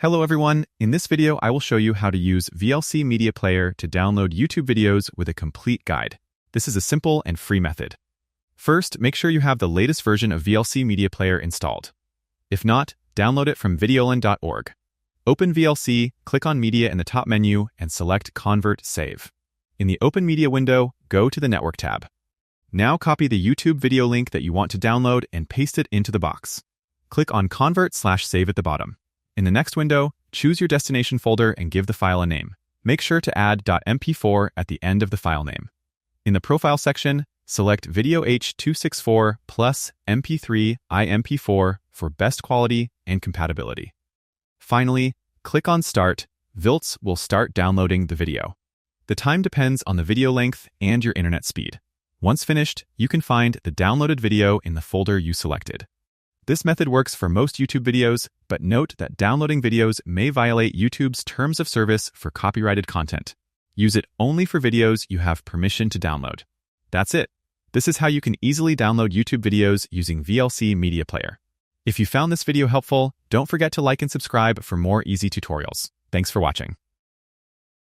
Hello everyone, in this video I will show you how to use VLC Media Player to download YouTube videos with a complete guide. This is a simple and free method. First, make sure you have the latest version of VLC Media Player installed. If not, download it from videolin.org. Open VLC, click on Media in the top menu, and select Convert Save. In the Open Media window, go to the Network tab. Now copy the YouTube video link that you want to download and paste it into the box. Click on Convert/Save at the bottom. In the next window, choose your destination folder and give the file a name. Make sure to add .mp4 at the end of the file name. In the Profile section, select Video H.264 plus MP3 IMP4 for best quality and compatibility. Finally, click on Start. VLC will start downloading the video. The time depends on the video length and your internet speed. Once finished, you can find the downloaded video in the folder you selected. This method works for most YouTube videos, but note that downloading videos may violate YouTube's terms of service for copyrighted content. Use it only for videos you have permission to download. That's it. This is how you can easily download YouTube videos using VLC Media Player. If you found this video helpful, don't forget to like and subscribe for more easy tutorials. Thanks for watching.